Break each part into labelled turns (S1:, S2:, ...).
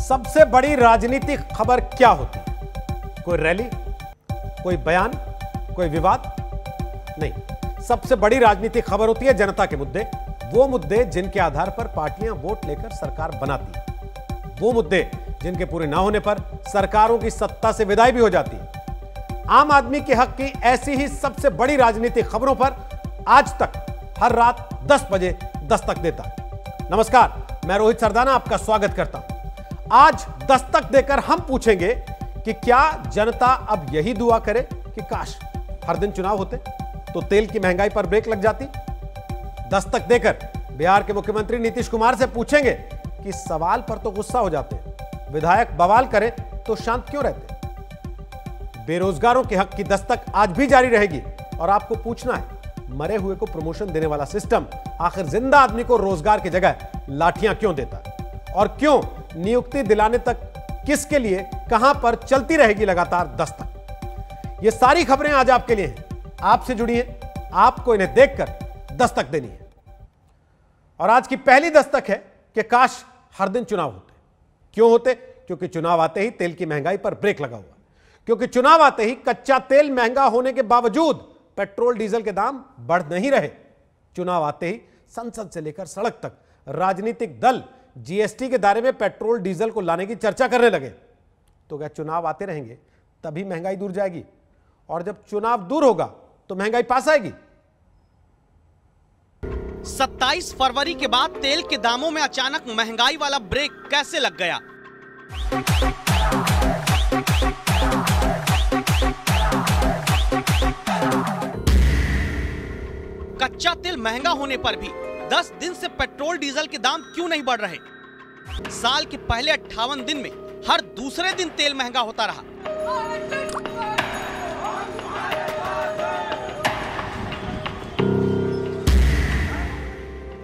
S1: सबसे बड़ी राजनीतिक खबर क्या होती है? कोई रैली, कोई बयान, कोई विवाद? नहीं, सबसे बड़ी राजनीतिक खबर होती है जनता के मुद्दे, वो मुद्दे जिनके आधार पर पार्टियां वोट लेकर सरकार बनाती है, वो मुद्दे जिनके पूरे ना होने पर सरकारों की सत्ता से विदाई भी हो जाती है। आम आदमी के हक की ऐसी ही सबसे बड़ी राजनीतिक खबरों पर आज तक हर रात 10 बजे दस्तक देता है। नमस्कार, मैं रोहित सरदाना आपका स्वागत करता हूं। आज दस्तक देकर हम पूछेंगे कि क्या जनता अब यही दुआ करे कि काश हर दिन चुनाव होते तो तेल की महंगाई पर ब्रेक लग जाती। दस्तक देकर बिहार के मुख्यमंत्री नीतीश कुमार से पूछेंगे कि सवाल पर तो गुस्सा हो जाते हैं, विधायक बवाल करें तो शांत क्यों रहते। बेरोजगारों के हक की दस्तक आज भी जारी रहेगी और आपको पूछना है, मरे हुए को प्रमोशन देने वाला सिस्टम आखिर जिंदा आदमी को रोजगार की जगह लाठियां क्यों देता है, और क्यों नियुक्ति दिलाने तक किसके लिए कहां पर चलती रहेगी लगातार दस्तक। ये सारी खबरें आज आपके लिए हैं, आपसे जुड़ी हैं, आपको इन्हें देखकर दस्तक देनी है। और आज की पहली दस्तक है कि काश हर दिन चुनाव होते। क्यों होते? क्योंकि चुनाव आते ही तेल की महंगाई पर ब्रेक लगा हुआ, क्योंकि चुनाव आते ही कच्चा तेल महंगा होने के बावजूद पेट्रोल डीजल के दाम बढ़ नहीं रहे। चुनाव आते ही संसद से लेकर सड़क तक राजनीतिक दल जीएसटी के दायरे में पेट्रोल डीजल को लाने की चर्चा करने लगे। तो क्या चुनाव आते रहेंगे तभी महंगाई दूर जाएगी, और जब चुनाव दूर होगा तो महंगाई पास आएगी?
S2: 27 फरवरी के बाद तेल के दामों में अचानक महंगाई वाला ब्रेक कैसे लग गया? कच्चा तेल महंगा होने पर भी 10 दिन से पेट्रोल डीजल के दाम क्यों नहीं बढ़ रहे? साल के पहले 58 दिन में हर दूसरे दिन तेल महंगा होता रहा।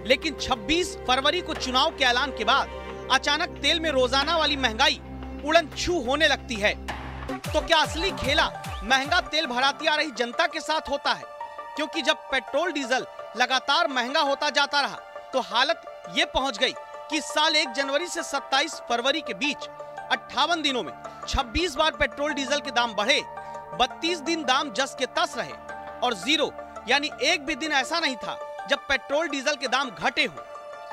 S2: लेकिन 26 फरवरी को चुनाव के ऐलान के बाद अचानक तेल में रोजाना वाली महंगाई उड़न छू होने लगती है। तो क्या असली खेला महंगा तेल भराती आ रही जनता के साथ होता है? क्योंकि जब पेट्रोल डीजल लगातार महंगा होता जाता रहा तो हालत ये पहुंच गई कि इस साल 1 जनवरी से 27 फरवरी के बीच 58 दिनों में 26 बार पेट्रोल डीजल के दाम बढ़े, 32 दिन दाम जस के तस रहे और जीरो यानी एक भी दिन ऐसा नहीं था जब पेट्रोल डीजल के दाम घटे हो।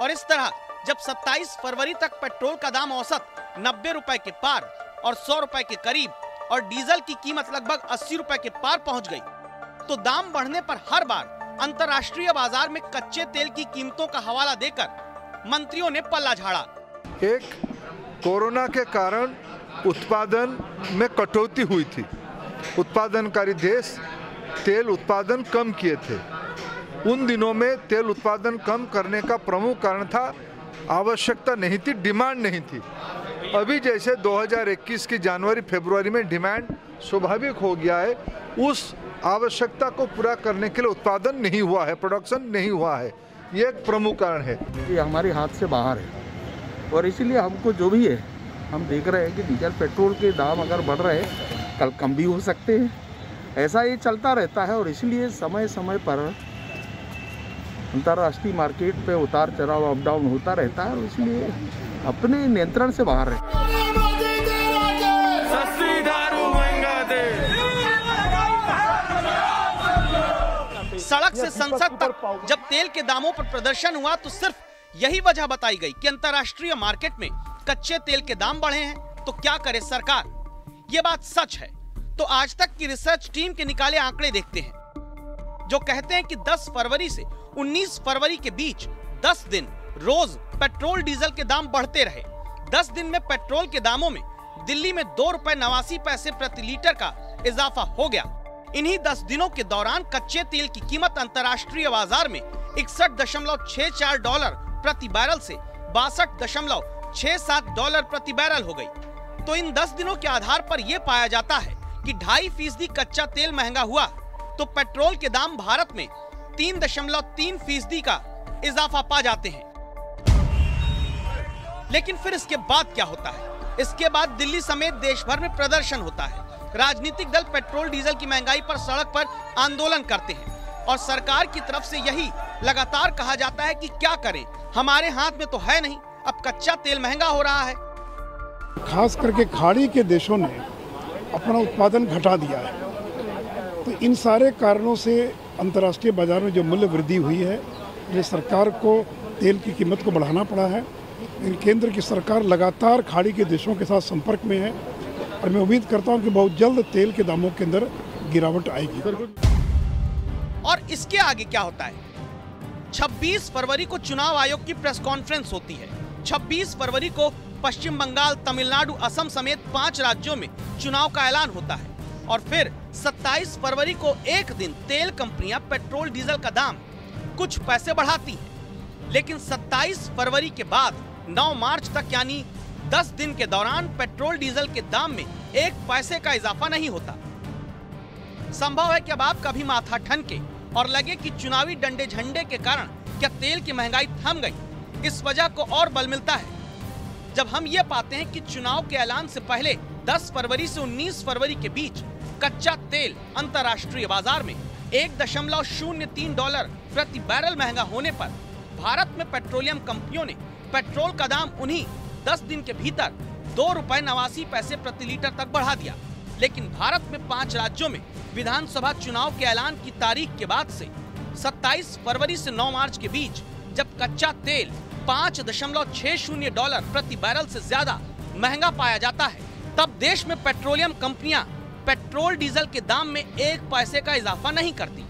S2: और इस तरह जब 27 फरवरी तक पेट्रोल का दाम औसत 90 रुपए के पार और 100 रुपए के करीब और डीजल की कीमत लगभग 80 रुपए के पार पहुंच गई, तो दाम बढ़ने पर हर बार अंतर्राष्ट्रीय बाजार में कच्चे तेल की कीमतों का हवाला देकर मंत्रियों ने पल्ला झाड़ा।
S3: एक, कोरोना के कारण उत्पादन में कटौती हुई थी। उत्पादनकारी देश तेल उत्पादन कम किए थे। उन दिनों में तेल उत्पादन कम करने का प्रमुख कारण था आवश्यकता नहीं थी, डिमांड नहीं थी। अभी जैसे 2021 की जनवरी फरवरी में डिमांड स्वाभाविक हो गया है, उस आवश्यकता को पूरा करने के लिए उत्पादन नहीं हुआ है, प्रोडक्शन नहीं हुआ है। ये एक प्रमुख कारण है।
S4: ये हमारे हाथ से बाहर है और इसीलिए हमको जो भी है, हम देख रहे हैं कि डीजल पेट्रोल के दाम अगर बढ़ रहे हैं, कल कम भी हो सकते हैं। ऐसा ये चलता रहता है और इसलिए समय समय पर अंतर्राष्ट्रीय मार्केट पे उतार चढ़ाव अप डाउन होता रहता है और इसलिए अपने नियंत्रण से बाहर है।
S2: सड़क से संसद तक जब तेल के दामों पर प्रदर्शन हुआ तो सिर्फ यही वजह बताई गई कि अंतर्राष्ट्रीय मार्केट में कच्चे तेल के दाम बढ़े हैं, तो क्या करे सरकार? ये बात सच है तो आज तक की रिसर्च टीम के निकाले आंकड़े देखते हैं, जो कहते हैं कि 10 फरवरी से 19 फरवरी के बीच 10 दिन रोज पेट्रोल डीजल के दाम बढ़ते रहे। 10 दिन में पेट्रोल के दामों में दिल्ली में 2 रुपए 89 पैसे प्रति लीटर का इजाफा हो गया। इन्हीं 10 दिनों के दौरान कच्चे तेल की कीमत अंतर्राष्ट्रीय बाजार में 61.64 डॉलर प्रति बैरल से 62.67 डॉलर प्रति बैरल हो गई। तो इन 10 दिनों के आधार पर यह पाया जाता है कि 2.5% कच्चा तेल महंगा हुआ तो पेट्रोल के दाम भारत में 3.3% का इजाफा पा जाते हैं। लेकिन फिर इसके बाद क्या होता है? इसके बाद दिल्ली समेत देश भर में प्रदर्शन होता है। राजनीतिक दल पेट्रोल डीजल की महंगाई पर सड़क पर आंदोलन करते हैं और सरकार की तरफ से यही लगातार कहा जाता है कि क्या करें, हमारे हाथ में तो है नहीं, अब कच्चा तेल महंगा हो रहा है।
S5: खास करके खाड़ी के देशों ने अपना उत्पादन घटा दिया है। तो इन सारे कारणों से अंतर्राष्ट्रीय बाजार में जो मूल्य वृद्धि हुई है, ये सरकार को तेल की कीमत को बढ़ाना पड़ा है। लेकिन केंद्र की सरकार लगातार खाड़ी के देशों के साथ संपर्क में है और मैं उम्मीद करता हूं कि बहुत जल्द तेल के दामों के अंदर गिरावट आएगी।
S2: और इसके आगे क्या होता है? 26 फरवरी को चुनाव आयोग की प्रेस कॉन्फ्रेंस होती है। 26 फरवरी को पश्चिम बंगाल, तमिलनाडु, असम समेत 5 राज्यों में चुनाव का ऐलान होता है और फिर 27 फरवरी को एक दिन तेल कंपनियां पेट्रोल डीजल का दाम कुछ पैसे बढ़ाती हैं। लेकिन 27 फरवरी के बाद 9 मार्च तक यानी 10 दिन के दौरान पेट्रोल डीजल के दाम में 1 पैसे का इजाफा नहीं होता। संभव है कि अब आपका भी माथा ठनके और लगे कि चुनावी डंडे झंडे के कारण क्या तेल की महंगाई थम गई। इस वजह को और बल मिलता है जब हम ये पाते हैं कि चुनाव के ऐलान से पहले 10 फरवरी से 19 फरवरी के बीच कच्चा तेल अंतर्राष्ट्रीय बाजार में $1.03 प्रति बैरल महंगा होने पर भारत में पेट्रोलियम कंपनियों ने पेट्रोल का दाम उन्हीं 10 दिन के भीतर ₹2.89 प्रति लीटर तक बढ़ा दिया। लेकिन भारत में 5 राज्यों में विधानसभा चुनाव के ऐलान की तारीख के बाद से 27 फरवरी से 9 मार्च के बीच जब कच्चा तेल $5.60 प्रति बैरल से ज्यादा महंगा पाया जाता है, तब देश में पेट्रोलियम कंपनियां पेट्रोल डीजल के दाम में 1 पैसे का इजाफा नहीं करती।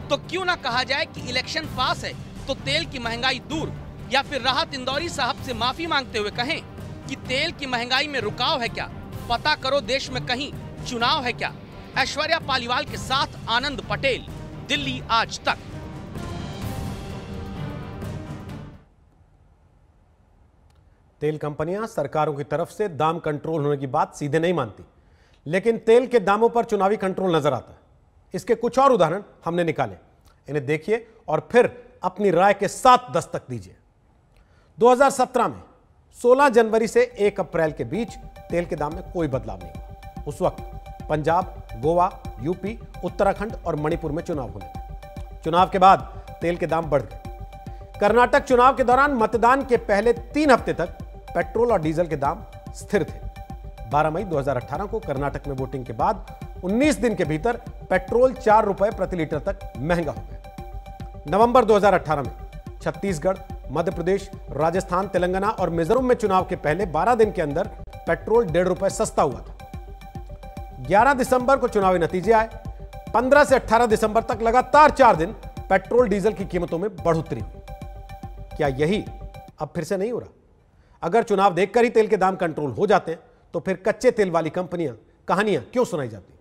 S2: तो क्यों ना कहा जाए कि इलेक्शन पास है तो तेल की महंगाई दूर, या फिर राहत इंदौरी साहब से माफी मांगते हुए कहें कि तेल की महंगाई में रुकाव है क्या, पता करो देश में कहीं चुनाव है क्या। ऐश्वर्या पालीवाल के साथ आनंद पटेल, दिल्ली आज तक।
S1: तेल कंपनियां सरकारों की तरफ से दाम कंट्रोल होने की बात सीधे नहीं मानती, लेकिन तेल के दामों पर चुनावी कंट्रोल नजर आता है। इसके कुछ और उदाहरण हमने निकाले, इन्हें देखिए और फिर अपनी राय के साथ दस्तक दीजिए। 2017 में 16 जनवरी से 1 अप्रैल के बीच तेल के दाम में कोई बदलाव नहीं हुआ। उस वक्त पंजाब, गोवा, यूपी, उत्तराखंड और मणिपुर में चुनाव होने थे। चुनाव के बाद तेल के दाम बढ़ गए। कर्नाटक चुनाव के दौरान मतदान के पहले 3 हफ्ते तक पेट्रोल और डीजल के दाम स्थिर थे। 12 मई 2018 को कर्नाटक में वोटिंग के बाद 19 दिन के भीतर पेट्रोल ₹4 प्रति लीटर तक महंगा हो गया। नवंबर 2018 में छत्तीसगढ़, मध्य प्रदेश, राजस्थान, तेलंगाना और मिजोरम में चुनाव के पहले 12 दिन के अंदर पेट्रोल ₹1.5 सस्ता हुआ था। 11 दिसंबर को चुनावी नतीजे आए। 15 से 18 दिसंबर तक लगातार 4 दिन पेट्रोल डीजल की कीमतों में बढ़ोतरी हुई। क्या यही अब फिर से नहीं हो रहा? अगर चुनाव देखकर ही तेल के दाम कंट्रोल हो जाते हैं तो फिर कच्चे तेल वाली कहानियां क्यों सुनाई जाती?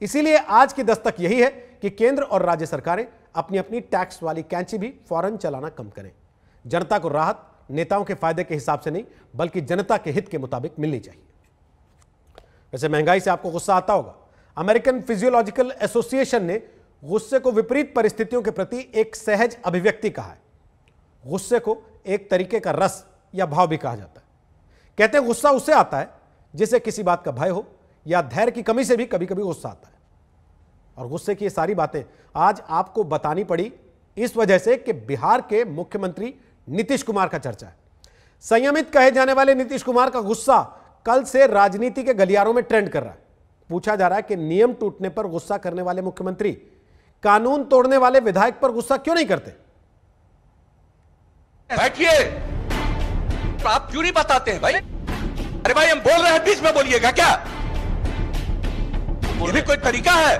S1: इसीलिए आज की दस्तक यही है कि केंद्र और राज्य सरकारें अपनी अपनी टैक्स वाली कैंची भी फौरन चलाना कम करें। जनता को राहत नेताओं के फायदे के हिसाब से नहीं, बल्कि जनता के हित के मुताबिक मिलनी चाहिए। वैसे महंगाई से आपको गुस्सा आता होगा। अमेरिकन फिजियोलॉजिकल एसोसिएशन ने गुस्से को विपरीत परिस्थितियों के प्रति एक सहज अभिव्यक्ति कहा है। गुस्से को एक तरीके का रस या भाव भी कहा जाता है। कहते हैं गुस्सा उससे आता है जिसे किसी बात का भय हो या धैर्य की कमी से भी कभी कभी गुस्सा आता है। और गुस्से की ये सारी बातें आज आपको बतानी पड़ी इस वजह से कि बिहार के मुख्यमंत्री नीतीश कुमार का चर्चा है। संयमित कहे जाने वाले नीतीश कुमार का गुस्सा कल से राजनीति के गलियारों में ट्रेंड कर रहा है। पूछा जा रहा है कि नियम टूटने पर गुस्सा करने वाले मुख्यमंत्री कानून तोड़ने वाले विधायक पर गुस्सा क्यों नहीं करते?
S6: बैठिए, आप क्यों नहीं बताते हैं भाई? अरे भाई हम बोल रहे हैं, बीच में बोलिएगा क्या? ये भी कोई तरीका है?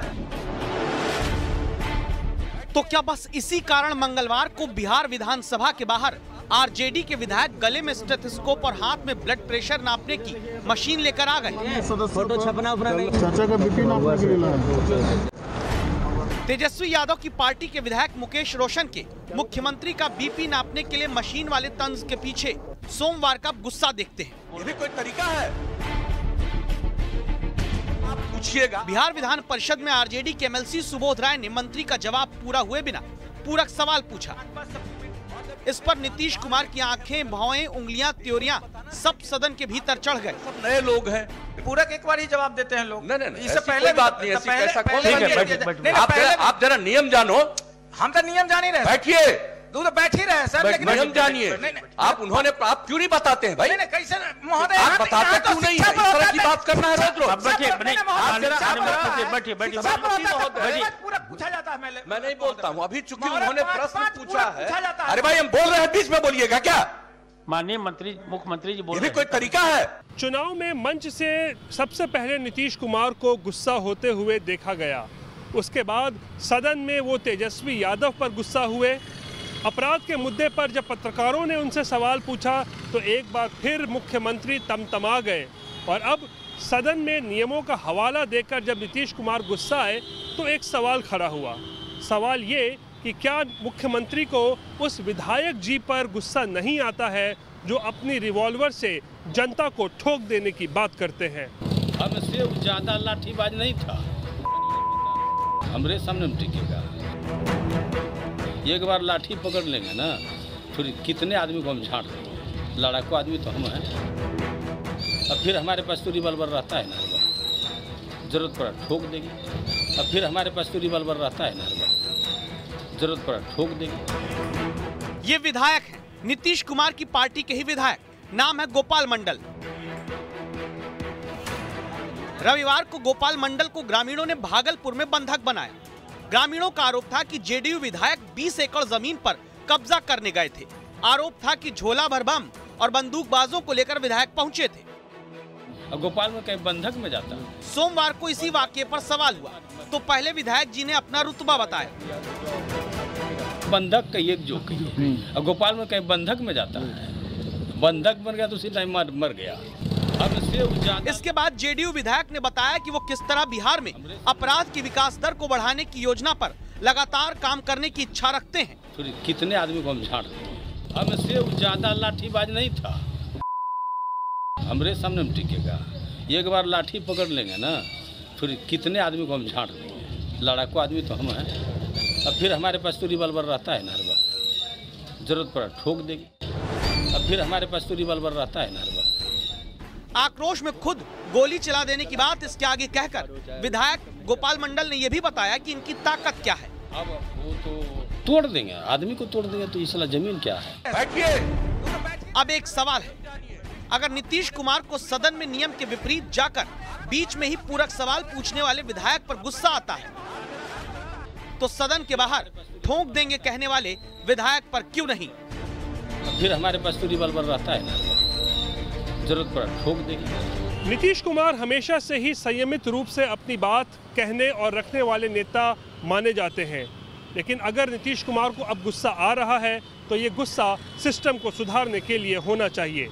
S2: तो क्या बस इसी कारण मंगलवार को बिहार विधानसभा के बाहर आरजेडी के विधायक गले में स्टेथोस्कोप और हाथ में ब्लड प्रेशर नापने की मशीन लेकर आ गए?
S7: फोटो छपना
S5: चाचा का बीपी नापने के लिए लाया।
S2: तेजस्वी यादव की पार्टी के विधायक मुकेश रोशन के मुख्यमंत्री का बीपी नापने के लिए मशीन वाले तंज के पीछे सोमवार का गुस्सा देखते हैं।
S6: ये भी कोई तरीका है? आप पूछिएगा।
S2: बिहार विधान परिषद में आरजेडी के एमएलसी सुबोध राय ने मंत्री का जवाब पूरा हुए बिना पूरक सवाल पूछा। इस पर नीतीश कुमार की आंखें, भौएं, उंगलियां, त्योरियां सब सदन के भीतर चढ़ गए।
S6: सब नए लोग हैं,
S7: पूरक एक बार ही जवाब देते हैं लोग।
S6: नहीं,
S7: इससे पहले
S6: बात नहीं, ऐसा
S7: आप जरा
S6: नियम जानो।
S7: हम तो नियम जान ही रहे।
S6: बैठिए,
S7: तो बैठ ही रहे सर, लेकिन
S6: नियम जानिए। आप उन्होंने आप क्यों नहीं बताते हैं भाई?
S7: नहीं कैसे महोदय,
S6: आप बताते क्यों नहीं है? इस तरह की बात करना है रोज रोज।
S7: पूरा पूछा जाता है।
S6: मैं नहीं बोलता हूँ, अभी चूंकि उन्होंने प्रश्न पूछा है। अरे भाई हम बोल रहे हैं, बीच में बोलिएगा क्या?
S8: माननीय मंत्री, मुख्यमंत्री जी बोल
S6: ये
S8: रहे
S6: भी कोई तरीका है?
S9: चुनाव में मंच से सबसे पहले नीतीश कुमार को गुस्सा होते हुए देखा गया। उसके बाद सदन में वो तेजस्वी यादव पर गुस्सा हुए। अपराध के मुद्दे पर जब पत्रकारों ने उनसे सवाल पूछा तो एक बार फिर मुख्यमंत्री तमतमा गए। और अब सदन में नियमों का हवाला देकर जब नीतीश कुमार गुस्सा आए तो एक सवाल खड़ा हुआ। सवाल ये कि क्या मुख्यमंत्री को उस विधायक जी पर गुस्सा नहीं आता है जो अपनी रिवॉल्वर से जनता को ठोक देने की बात करते हैं।
S8: हमसे ज्यादा लाठीबाज नहीं था, हमरे सामने में टिकेगा। एक बार लाठी पकड़ लेंगे ना, फिर कितने आदमी को हम झाड़ देंगे। लड़ाकू आदमी तो हम हैं। अब फिर हमारे पास तो रिवॉल्वर रहता है ना, हर वक्त जरूरत पड़ा ठोक देंगे। अब फिर हमारे पास तो रिवॉल्वर रहता है ना, हर वक्त जरूरत पड़ा ठोक देंगे।
S2: ये विधायक हैं नीतीश कुमार की पार्टी के ही विधायक, नाम है गोपाल मंडल। रविवार को गोपाल मंडल को ग्रामीणों ने भागलपुर में बंधक बनाया। ग्रामीणों का आरोप था कि जेडीयू विधायक 20 एकड़ जमीन पर कब्जा करने गए थे। आरोप था कि झोला भर बम और बंदूकबाजों को लेकर विधायक पहुंचे थे।
S8: गोपाल में कहीं बंधक में जाता।
S2: सोमवार को इसी वाक्य पर सवाल हुआ तो पहले विधायक जी ने अपना रुतबा बताया।
S8: बंधक का एक जोक है। गोपाल में कहीं बंधक में जाता है, बंधक बन गया तो उसी टाइम मर गया।
S2: इसके बाद जेडीयू विधायक ने बताया कि वो किस तरह बिहार में अपराध की विकास दर को बढ़ाने की योजना पर लगातार काम करने की इच्छा रखते हैं।
S8: फिर कितने आदमी को हम झाड़ देंगे। हमसे ज्यादा लाठीबाज नहीं था, हमरे सामने में टिकेगा। एक बार लाठी पकड़ लेंगे ना, फिर कितने आदमी को हम झाड़ देंगे। लड़ाकू आदमी तो हम हैं। अब फिर हमारे पास तो रिवॉल्वर रहता है ना, हर वक्त जरूरत पड़ा ठोक देंगे। अब फिर हमारे पास तो रिवॉल्वर रहता है ना, हर वक्त।
S2: आक्रोश में खुद गोली चला देने की बात इसके आगे कहकर विधायक गोपाल मंडल ने यह भी बताया कि इनकी ताकत क्या है।
S8: अब वो तो तोड़ देंगे, आदमी को तोड़ देंगे तो इसला जमीन क्या है।
S6: बैठिए।
S2: अब एक सवाल है, अगर नीतीश कुमार को सदन में नियम के विपरीत जाकर बीच में ही पूरक सवाल पूछने वाले विधायक पर गुस्सा आता है तो सदन के बाहर ठोक देंगे कहने वाले विधायक पर क्यों नहीं।
S8: फिर हमारे पास तो रिवॉल्वर रहता है ना, जरूरत पड़ा ठोक देंगे।
S9: नीतीश कुमार हमेशा से ही संयमित रूप से अपनी बात कहने और रखने वाले नेता माने जाते हैं, लेकिन अगर नीतीश कुमार को अब गुस्सा आ रहा है तो ये गुस्सा सिस्टम को सुधारने के लिए होना चाहिए।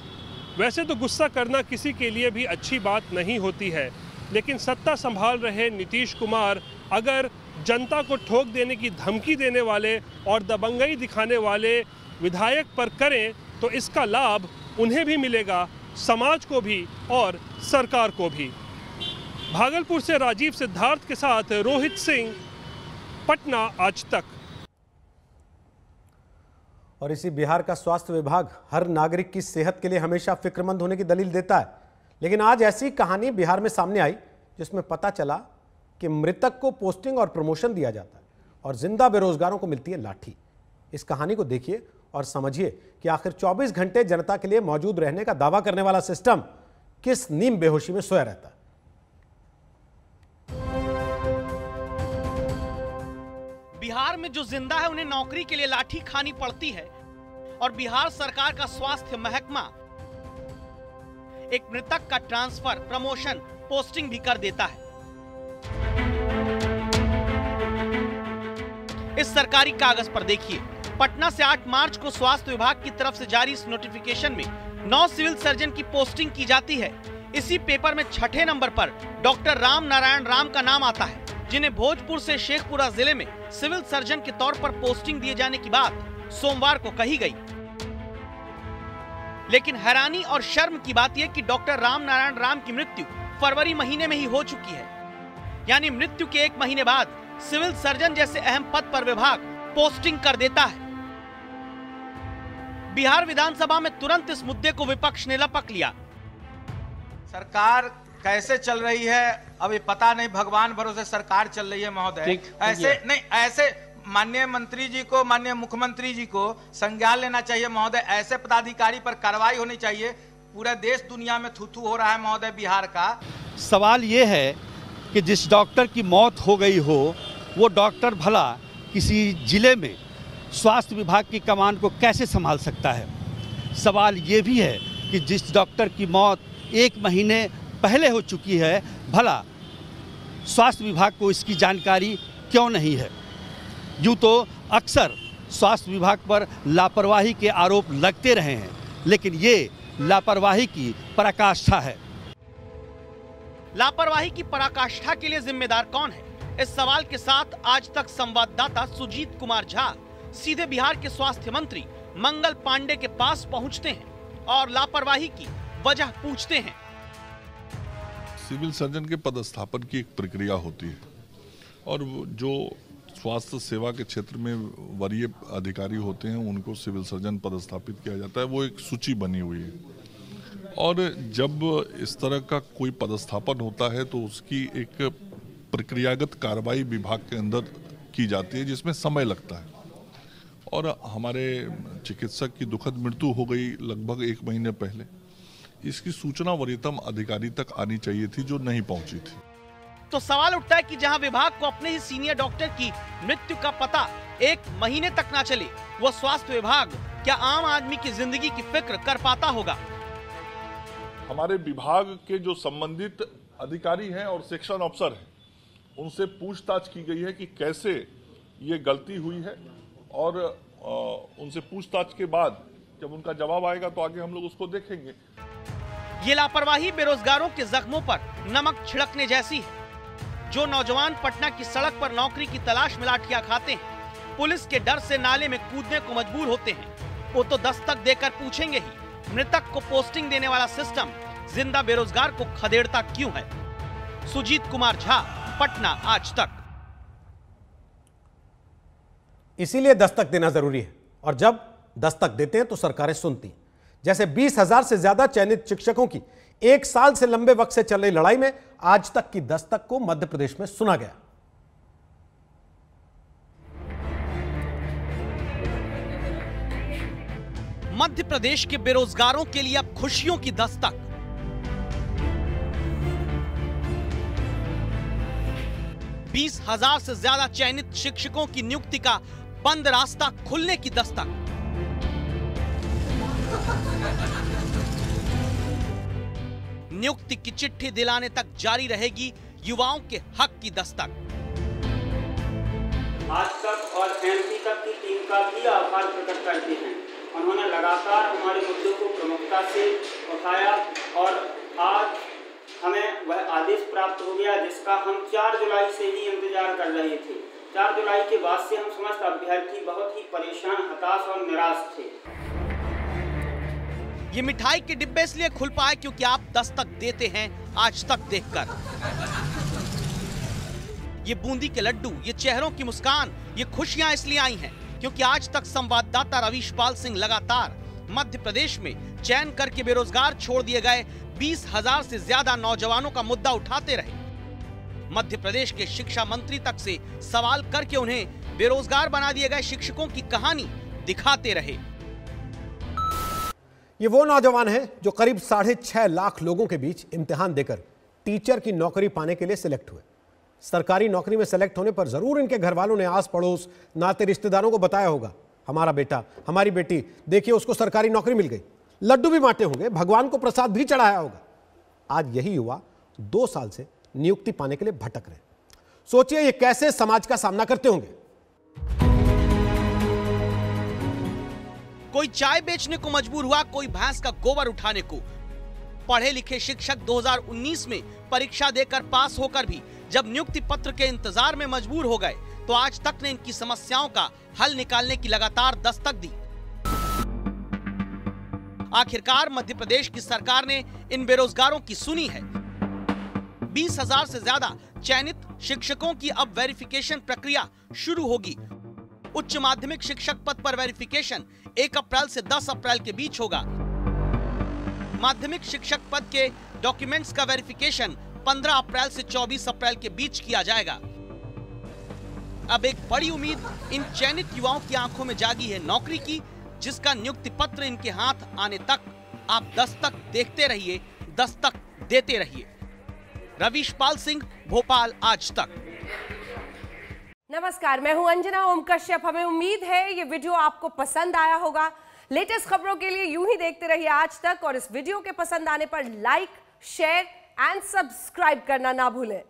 S9: वैसे तो गुस्सा करना किसी के लिए भी अच्छी बात नहीं होती है, लेकिन सत्ता संभाल रहे नीतीश कुमार अगर जनता को ठोक देने की धमकी देने वाले और दबंगई दिखाने वाले विधायक पर करें तो इसका लाभ उन्हें भी मिलेगा, समाज को भी और सरकार को भी। भागलपुर से राजीव सिद्धार्थ के साथ रोहित सिंह, पटना आज तक।
S1: और इसी बिहार का स्वास्थ्य विभाग हर नागरिक की सेहत के लिए हमेशा फिक्रमंद होने की दलील देता है, लेकिन आज ऐसी कहानी बिहार में सामने आई जिसमें पता चला कि मृतक को पोस्टिंग और प्रमोशन दिया जाता है और जिंदा बेरोजगारों को मिलती है लाठी। इस कहानी को देखिए और समझिए कि आखिर 24 घंटे जनता के लिए मौजूद रहने का दावा करने वाला सिस्टम किस नीम बेहोशी में सोया रहता है।
S2: बिहार में जो जिंदा है उन्हें नौकरी के लिए लाठी खानी पड़ती है और बिहार सरकार का स्वास्थ्य महकमा एक मृतक का ट्रांसफर, प्रमोशन, पोस्टिंग भी कर देता है। इस सरकारी कागज पर देखिए, पटना से 8 मार्च को स्वास्थ्य विभाग की तरफ से जारी इस नोटिफिकेशन में 9 सिविल सर्जन की पोस्टिंग की जाती है। इसी पेपर में 6ठे नंबर पर डॉक्टर राम नारायण राम का नाम आता है, जिन्हें भोजपुर से शेखपुरा जिले में सिविल सर्जन के तौर पर पोस्टिंग दिए जाने की बात सोमवार को कही गई। लेकिन हैरानी और शर्म की बात यह कि डॉक्टर राम नारायण राम की मृत्यु फरवरी महीने में ही हो चुकी है, यानी मृत्यु के 1 महीने बाद सिविल सर्जन जैसे अहम पद पर विभाग पोस्टिंग कर देता है। बिहार विधानसभा में तुरंत इस मुद्दे को विपक्ष ने लपक लिया।
S7: सरकार कैसे चल रही है अभी पता नहीं, भगवान भरोसे सरकार चल रही है महोदय। ऐसे नहीं, ऐसे माननीय मंत्री जी को, माननीय मुख्यमंत्री जी को संज्ञान लेना चाहिए महोदय। ऐसे पदाधिकारी पर कार्रवाई होनी चाहिए। पूरे देश दुनिया में थू-थू हो रहा है महोदय बिहार का।
S10: सवाल ये है कि जिस डॉक्टर की मौत हो गई हो वो डॉक्टर भला किसी जिले में स्वास्थ्य विभाग की कमान को कैसे संभाल सकता है। सवाल ये भी है कि जिस डॉक्टर की मौत 1 महीने पहले हो चुकी है, भला स्वास्थ्य विभाग को इसकी जानकारी क्यों नहीं है। यूँ तो अक्सर स्वास्थ्य विभाग पर लापरवाही के आरोप लगते रहे हैं, लेकिन ये लापरवाही की पराकाष्ठा है।
S2: लापरवाही की पराकाष्ठा के लिए जिम्मेदार कौन है? इस सवाल के साथ आज तक संवाददाता सुजीत कुमार झा सीधे बिहार के स्वास्थ्य मंत्री मंगल पांडे के पास पहुंचते हैं और लापरवाही की वजह पूछते हैं।
S11: सिविल सर्जन के पदस्थापन की एक प्रक्रिया होती है और जो स्वास्थ्य सेवा के क्षेत्र में वरीय अधिकारी होते हैं उनको सिविल सर्जन पदस्थापित किया जाता है। वो एक सूची बनी हुई है और जब इस तरह का कोई पदस्थापन होता है तो उसकी एक प्रक्रियागत कार्रवाई विभाग के अंदर की जाती है जिसमें समय लगता है। और हमारे चिकित्सक की दुखद मृत्यु हो गई लगभग 1 महीने पहले। इसकी सूचना वरीयतम अधिकारी तक आनी चाहिए थी जो नहीं पहुंची थी।
S2: तो सवाल उठता है कि जहां विभाग को अपने ही सीनियर डॉक्टर की मृत्यु का पता 1 महीने तक ना चले, वो स्वास्थ्य विभाग क्या आम आदमी की जिंदगी की फिक्र कर पाता होगा?
S11: हमारे विभाग के जो संबंधित अधिकारी हैं और सेक्शन अफसर हैं उनसे पूछताछ की गई है कि कैसे ये गलती हुई है और उनसे पूछताछ के बाद जब उनका जवाब आएगा तो आगे हम लोग उसको देखेंगे।
S2: ये लापरवाही बेरोजगारों के जख्मों पर नमक छिड़कने जैसी है। जो नौजवान पटना की सड़क पर नौकरी की तलाश में लाठियां खाते हैं, पुलिस के डर से नाले में कूदने को मजबूर होते हैं, वो तो दस्तक देकर पूछेंगे ही मृतक को पोस्टिंग देने वाला सिस्टम जिंदा बेरोजगार को खदेड़ता क्यों है? सुजीत कुमार झा, पटना, आज तक।
S1: इसीलिए दस्तक देना जरूरी है और जब दस्तक देते हैं तो सरकारें सुनती। जैसे 20,000 से ज्यादा चयनित शिक्षकों की 1 साल से लंबे वक्त से चल रही लड़ाई में आज तक की दस्तक को मध्य प्रदेश में सुना गया।
S2: मध्य प्रदेश के बेरोजगारों के लिए अब खुशियों की दस्तक। 20,000 से ज्यादा चयनित शिक्षकों की नियुक्ति का बंद रास्ता खुलने की दस्तक। नियुक्ति की चिट्ठी दिलाने तक जारी रहेगी युवाओं के हक की दस्तक।
S12: आज तक और एमपी तक की टीम का भी आभार प्रकट करते हैं। उन्होंने लगातार हमारे मुद्दों को प्रमुखता से उठाया और आज हमें वह आदेश प्राप्त हो गया जिसका हम 4 जुलाई से ही इंतजार कर रहे थे। 4 जुलाई के बाद से हम समस्त अभ्यर्थी बहुत ही परेशान, हताश और निराश थे।
S2: ये मिठाई के डिब्बे इसलिए खुल पाए क्योंकि आप दस्तक देते हैं आज तक देखकर। ये बूंदी के लड्डू, ये चेहरों की मुस्कान, ये खुशियां इसलिए आई हैं क्योंकि आज तक संवाददाता रवीश पाल सिंह लगातार मध्य प्रदेश में चयन करके बेरोजगार छोड़ दिए गए 20,000 से ज्यादा नौजवानों का मुद्दा उठाते रहे। मध्य प्रदेश के शिक्षा मंत्री तक से सवाल करके उन्हें बेरोजगार बना दिए गए शिक्षकों की कहानी दिखाते रहे।
S1: ये वो नौजवान हैं जो करीब 6.5 लाख लोगों के बीच इम्तिहान देकर टीचर की नौकरी पाने के लिए सिलेक्ट हुए। सरकारी नौकरी में सेलेक्ट होने पर जरूर इनके घर वालों ने आस पड़ोस नाते रिश्तेदारों को बताया होगा, हमारा बेटा, हमारी बेटी, देखिए उसको सरकारी नौकरी मिल गई। लड्डू भी बांटे होंगे, भगवान को प्रसाद भी चढ़ाया होगा। आज यही युवा 2 साल से नियुक्ति पाने के लिए भटक रहे। सोचिए ये कैसे समाज का सामना करते होंगे।
S2: कोई चाय बेचने को मजबूर हुआ, कोई भैंस का गोबर उठाने को। पढ़े लिखे शिक्षक 2019 में परीक्षा देकर पास होकर भी जब नियुक्ति पत्र के इंतजार में मजबूर हो गए तो आज तक ने इनकी समस्याओं का हल निकालने की लगातार दस्तक दी। आखिरकार मध्य प्रदेश की सरकार ने इन बेरोजगारों की सुनी है। 20,000 से ज्यादा चयनित शिक्षकों की अब वेरिफिकेशन प्रक्रिया शुरू होगी। उच्च माध्यमिक शिक्षक पद पर वेरिफिकेशन 1 अप्रैल से 10 अप्रैल के बीच होगा। माध्यमिक शिक्षक पद के डॉक्यूमेंट्स का वेरिफिकेशन 15 अप्रैल से 24 अप्रैल के बीच किया जाएगा। अब एक बड़ी उम्मीद इन चयनित युवाओं की आंखों में जागी है नौकरी की, जिसका नियुक्ति पत्र इनके हाथ आने तक आप दस्तक देखते रहिए, दस्तक देते रहिए। रवीशपाल सिंह, भोपाल आज तक।
S13: नमस्कार, मैं हूं अंजना ओम कश्यप। हमें उम्मीद है ये वीडियो आपको पसंद आया होगा। लेटेस्ट खबरों के लिए यूं ही देखते रहिए आज तक, और इस वीडियो के पसंद आने पर लाइक, शेयर एंड सब्सक्राइब करना ना भूलें।